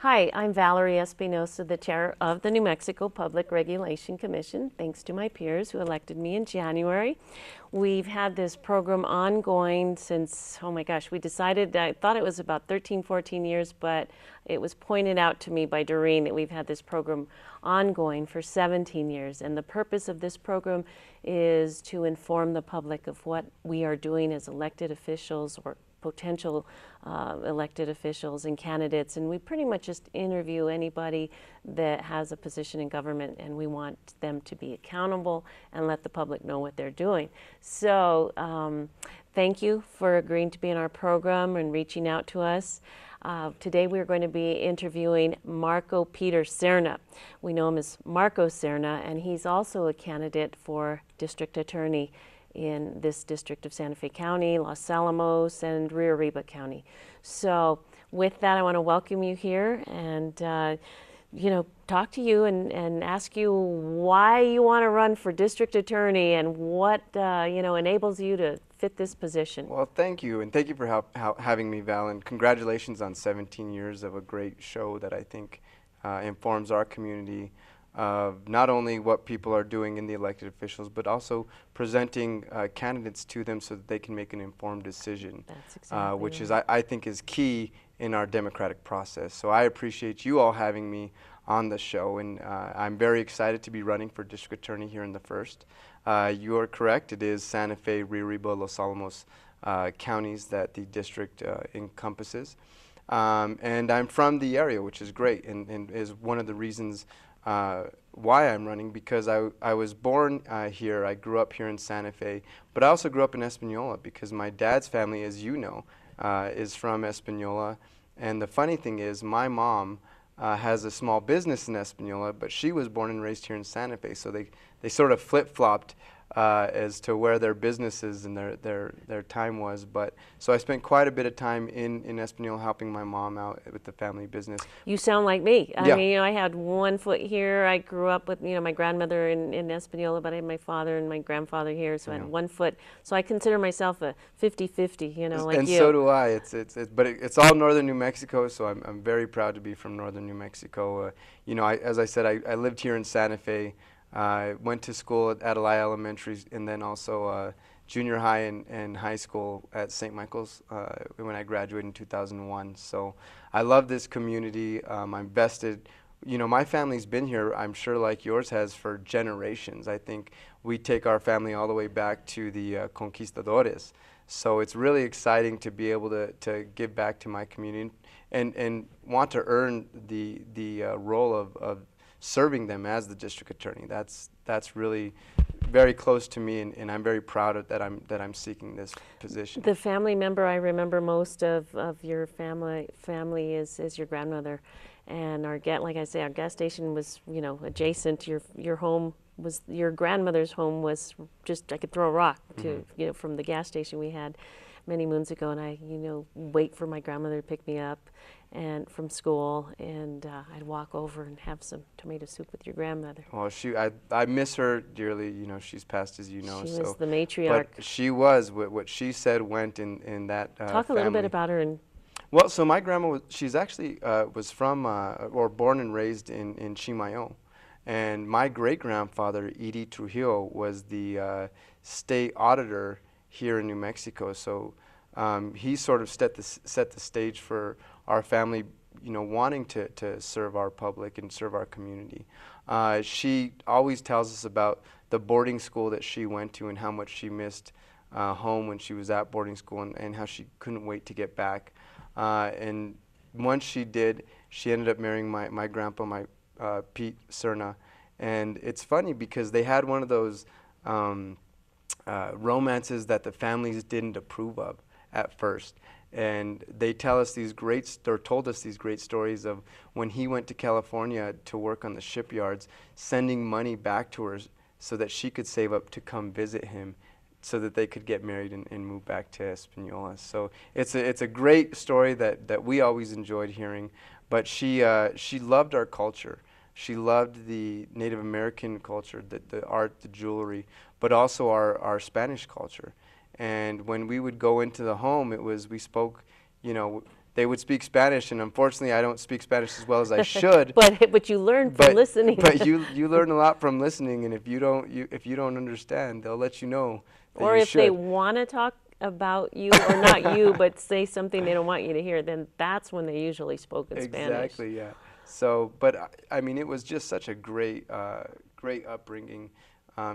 Hi, I'm Valerie Espinoza, the chair of the New Mexico Public Regulation Commission, thanks to my peers who elected me in January. We've had this program ongoing since, oh my gosh, we decided, I thought it was about 13, 14 years, but it was pointed out to me by Doreen that we've had this program ongoing for 17 years. And the purpose of this program is to inform the public of what we are doing as elected officials or potential elected officials and candidates, and we pretty much just interview anybody that has a position in government, and we want them to be accountable and let the public know what they're doing. So thank you for agreeing to be in our program and reaching out to us. Today we're going to be interviewing Marco Peter Serna. We know him as Marco Serna, and he's also a candidate for district attorney in this district of Santa Fe County, Los Alamos, and Rio Arriba County. So with that, I want to welcome you here and talk to you and ask you why you want to run for district attorney and what enables you to fit this position. Well, thank you, and thank you for having me, Val, and congratulations on 17 years of a great show that I think informs our community of not only what people are doing in the elected officials, but also presenting candidates to them so that they can make an informed decision. That's exactly which right. is, I think, is key in our democratic process. So I appreciate you all having me on the show, and I'm very excited to be running for district attorney here in the 1st. You are correct, it is Santa Fe, Rio Arriba, Los Alamos counties that the district encompasses. And I'm from the area, which is great, and is one of the reasons why I'm running, because I was born here. I grew up here in Santa Fe, but I also grew up in Espinoza because my dad's family, as you know, is from Espinoza. And the funny thing is, my mom has a small business in Espinoza, but she was born and raised here in Santa Fe. So they sort of flip-flopped as to where their businesses and their time was. But so I spent quite a bit of time in Espanola helping my mom out with the family business. You sound like me. I Yeah. mean, I had one foot here. I grew up with, my grandmother in Espanola, but I had my father and my grandfather here, so I had one foot. So I consider myself a 50-50, like and you. so do I. But it's all northern New Mexico, so I'm very proud to be from northern New Mexico. As I said, I lived here in Santa Fe. I went to school at Adelaya Elementary, and then also junior high and high school at St. Michael's when I graduated in 2001. So I love this community. I'm vested. My family's been here, I'm sure like yours has, for generations. I think we take our family all the way back to the conquistadores. So it's really exciting to be able to give back to my community and want to earn the role of serving them as the district attorney. That's really very close to me, and I'm very proud of that I'm seeking this position. The family member I remember most of your family is your grandmother, and like I say, our gas station was adjacent. Your home was, your grandmother's home was just, I could throw a rock to from the gas station we had many moons ago, and I wait for my grandmother to pick me up and from school, and I'd walk over and have some tomato soup with your grandmother. Well, I miss her dearly. She's passed, as you know. She was the matriarch. But she was, what she said went in that Talk a little bit about her. Well, so my grandma, she's actually was from, or born and raised in Chimayo. And my great-grandfather, Edie Trujillo, was the state auditor here in New Mexico. So he sort of set the stage for our family, wanting to serve our public and serve our community. She always tells us about the boarding school that she went to and how much she missed home when she was at boarding school, and how she couldn't wait to get back. And once she did, she ended up marrying my grandpa, Pete Serna. And it's funny because they had one of those romances that the families didn't approve of at first. And they told us these great stories of when he went to California to work on the shipyards, sending money back to her so that she could save up to come visit him, so that they could get married and move back to Espanola. So it's a great story that we always enjoyed hearing. But she loved our culture. She loved the Native American culture, the art, the jewelry, but also our Spanish culture. And when we would go into the home, we spoke, they would speak Spanish, and unfortunately, I don't speak Spanish as well as I should. But you learn from listening. But you learn a lot from listening, and if you don't understand, they'll let you know that Or you if should. they want to talk about you, or not you, but say something they don't want you to hear, then that's when they usually spoke in Spanish. Exactly, yeah. So, but I mean, it was just such a great, great upbringing,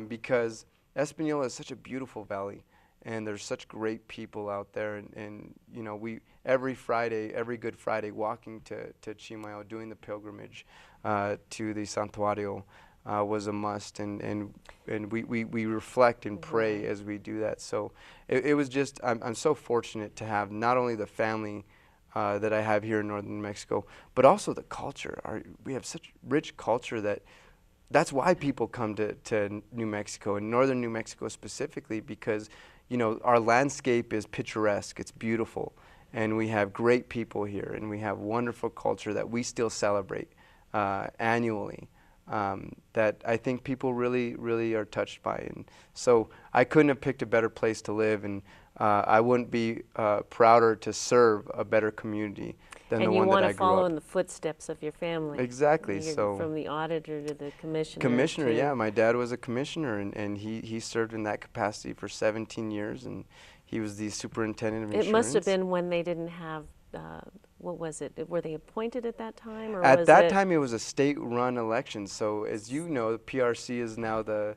because Espanola is such a beautiful valley, and there's such great people out there, and you know, we every Friday, every Good Friday, walking to Chimayo, doing the pilgrimage to the Santuario was a must, and we reflect and pray as we do that. So it was just, I'm so fortunate to have not only the family that I have here in northern New Mexico, but also the culture. We have such rich culture that's why people come to New Mexico, and northern New Mexico specifically, because you know, our landscape is picturesque, it's beautiful, and we have great people here, and we have wonderful culture that we still celebrate annually, that I think people really, really are touched by. And so I couldn't have picked a better place to live, and I wouldn't be prouder to serve a better community than the one that I grew up. And you want to follow in the footsteps of your family. Exactly. So from the auditor to the commissioner. Commissioner, yeah. My dad was a commissioner, and he served in that capacity for 17 years, and he was the superintendent of insurance. It must have been when they didn't have, what was it? Were they appointed at that time? Or At that time, it was a state-run election. So as you know, the PRC is now the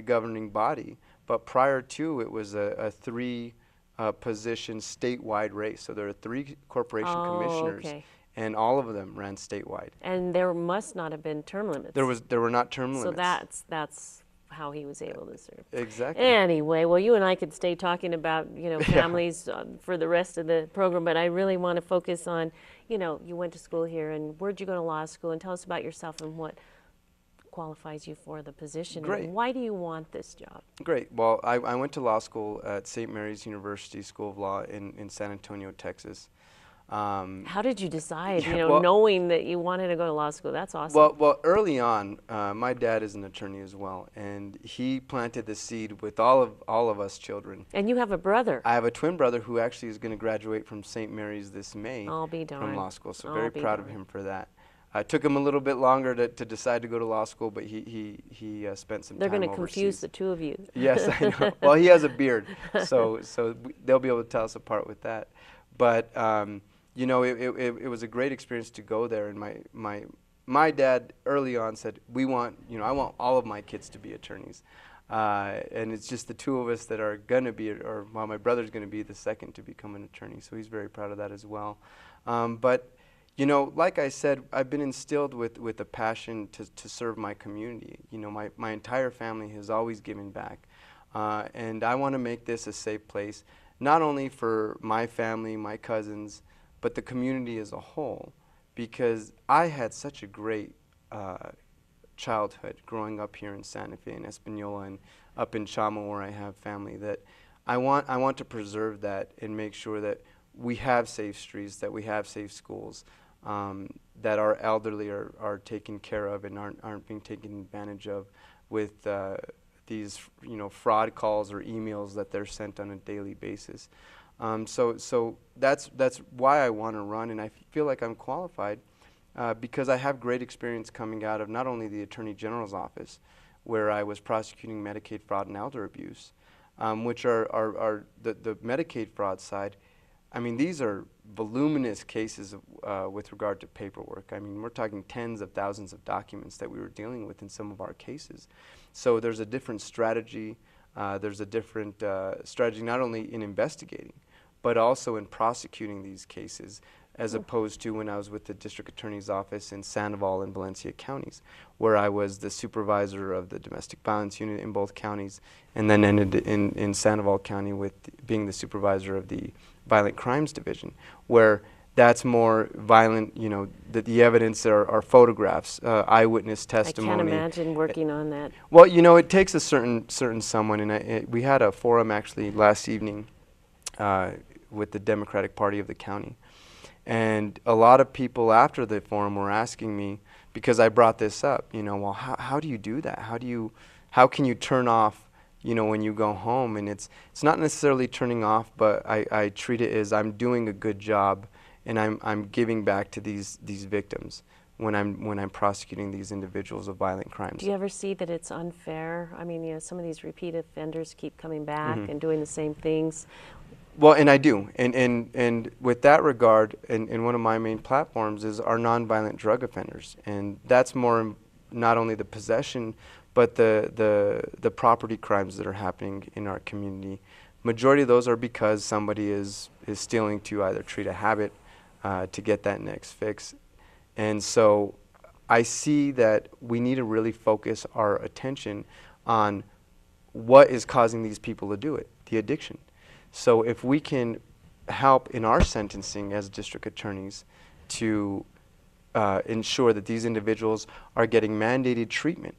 governing body. But prior to, it was a three-position statewide race. So there are 3 corporation commissioners, okay. and all of them ran statewide. And there must not have been term limits. There were not term limits. So that's how he was able to serve. Exactly. Anyway, well, you and I could stay talking about, you know, families for the rest of the program, but I really want to focus on, you know, you went to school here, and where'd you go to law school, and tell us about yourself and what qualifies you for the position. Great. And why do you want this job? Great. Well, I went to law school at St. Mary's University School of Law in San Antonio, Texas. How did you decide, yeah, you know, well, knowing that you wanted to go to law school? That's awesome. Well, early on, my dad is an attorney as well, and he planted the seed with all of us children. And you have a brother. I have a twin brother who actually is going to graduate from St. Mary's this May. I'll be darned. From law school, so very proud of him for that. It took him a little bit longer to decide to go to law school, but he spent some time overseas. They're going to confuse the two of you. Yes, I know. Well, he has a beard, so they'll be able to tell us apart with that. But you know, it was a great experience to go there, and my dad early on said, I want all of my kids to be attorneys, and it's just the two of us that are going to be, or well, my brother's going to be the second to become an attorney, so he's very proud of that as well. But you know, like I said, I've been instilled with a passion to serve my community. You know, my entire family has always given back, and I want to make this a safe place, not only for my family, my cousins, but the community as a whole, because I had such a great childhood growing up here in Santa Fe and Espanola and up in Chamo, where I have family, that I want to preserve that and make sure that we have safe streets, that we have safe schools, that our elderly are taken care of and aren't being taken advantage of with these fraud calls or emails that they're sent on a daily basis. So that's why I want to run, and I feel like I'm qualified because I have great experience coming out of not only the Attorney General's office, where I was prosecuting Medicaid fraud and elder abuse, which are the Medicaid fraud side. I mean, these are voluminous cases with regard to paperwork. I mean, we're talking tens of thousands of documents that we were dealing with in some of our cases. So there's a different strategy. There's a different strategy not only in investigating, but also in prosecuting these cases, as opposed to when I was with the District Attorney's Office in Sandoval and Valencia counties, where I was the supervisor of the domestic violence unit in both counties, and then ended in Sandoval County with being the supervisor of the violent crimes division, where that's more violent, the evidence are photographs, eyewitness testimony. I can't imagine working on that. Well, it takes a certain someone, and we had a forum actually last evening with the Democratic Party of the county. And a lot of people after the forum were asking me, because I brought this up, well, how do you do that? How can you turn off, you know, when you go home, and it's not necessarily turning off, but I treat it as I'm doing a good job, and I'm giving back to these victims when I'm prosecuting these individuals of violent crimes. Do you ever see that it's unfair? I mean, you know, some of these repeat offenders keep coming back and doing the same things. Well, and I do, and with that regard, and one of my main platforms is our nonviolent drug offenders, and that's more not only the possession, but the property crimes that are happening in our community. Majority of those are because somebody is stealing to either treat a habit, to get that next fix, and so I see that we need to really focus our attention on what is causing these people to do it, the addiction. So if we can help in our sentencing as district attorneys to ensure that these individuals are getting mandated treatment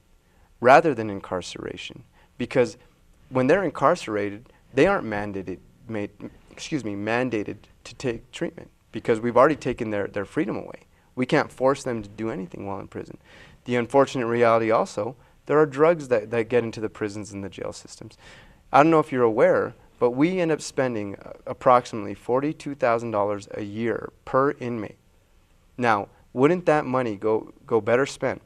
rather than incarceration, because when they're incarcerated, they aren't mandated to take treatment, because we've already taken their freedom away. We can't force them to do anything while in prison. The unfortunate reality also, there are drugs that get into the prisons and the jail systems. I don't know if you're aware, but we end up spending approximately $42,000 a year per inmate. Now, wouldn't that money go better spent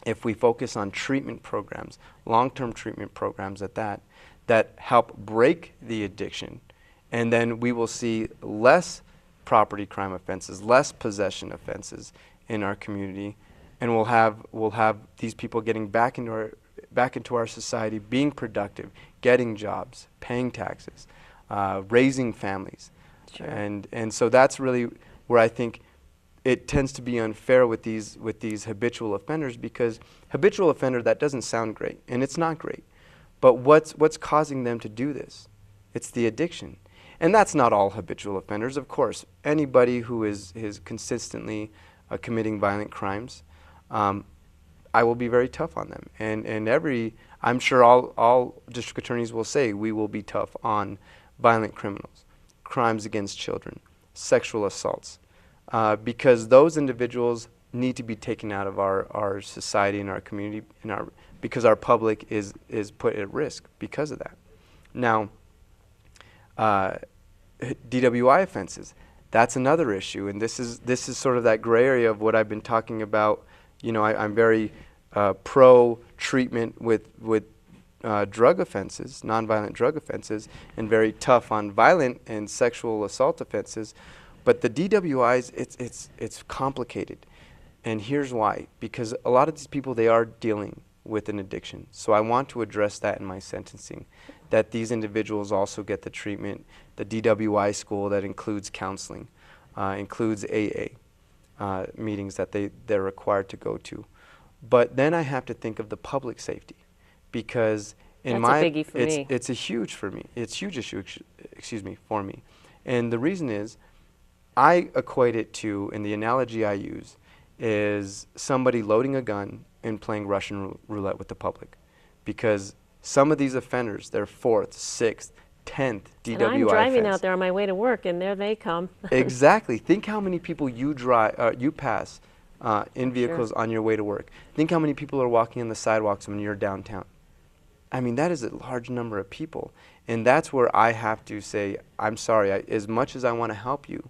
if we focus on treatment programs, long-term treatment programs at that help break the addiction, and then we will see less property crime offenses, less possession offenses in our community, and we'll have these people getting back into our society, being productive, getting jobs, paying taxes, raising families. Sure. And so that's really where I think it tends to be unfair with these habitual offenders, because habitual offender, that doesn't sound great, and it's not great. But what's causing them to do this? It's the addiction. And that's not all habitual offenders, of course. Anybody who is consistently committing violent crimes, I will be very tough on them. And I'm sure all district attorneys will say we will be tough on violent criminals, crimes against children, sexual assaults, because those individuals need to be taken out of our society and our community, because our public is put at risk because of that. Now, DWI offenses, that's another issue, and this is sort of that gray area of what I've been talking about. You know, I'm very pro treatment with drug offenses, nonviolent drug offenses, and very tough on violent and sexual assault offenses. But the DWIs, it's complicated, and here's why: because a lot of these people, they are dealing with an addiction. So I want to address that in my sentencing, that these individuals also get the treatment, the DWI school that includes counseling, includes AA meetings that they're required to go to. But then I have to think of the public safety, because in That's a biggie for me. It's a huge for me. It's a huge issue, excuse me, for me. And the reason is, I equate it to, and the analogy I use is somebody loading a gun and playing Russian roulette with the public, because some of these offenders, they're 4th, 6th, 10th DWI And I'm driving offense. out there on my way to work, and there they come. Exactly. Think how many people you pass in vehicles on your way to work. Think how many people are walking on the sidewalks when you're downtown. I mean, that is a large number of people, and that's where I have to say, I'm sorry. As much as I want to help you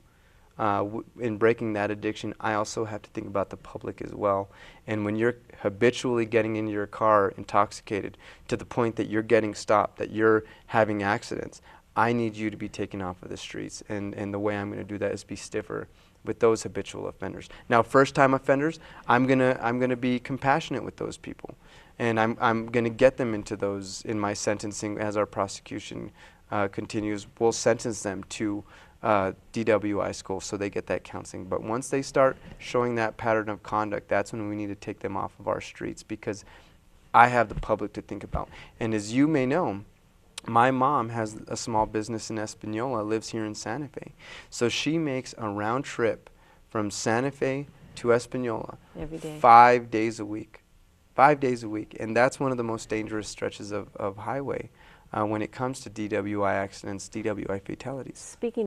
in breaking that addiction, I also have to think about the public as well. And when you're habitually getting into your car intoxicated to the point that you're getting stopped, that you're having accidents, I need you to be taken off of the streets. And the way I'm going to do that is be stiffer with those habitual offenders. Now, first-time offenders, I'm gonna be compassionate with those people, and I'm gonna get them into those in my sentencing as our prosecution continues. We'll sentence them to DWI school so they get that counseling. But once they start showing that pattern of conduct, that's when we need to take them off of our streets, because I have the public to think about. And as you may know, my mom has a small business in Espinoza, lives here in Santa Fe. So she makes a round trip from Santa Fe to Espinoza Every day. 5 days a week. 5 days a week. And that's one of the most dangerous stretches of highway when it comes to DWI accidents, DWI fatalities. Speaking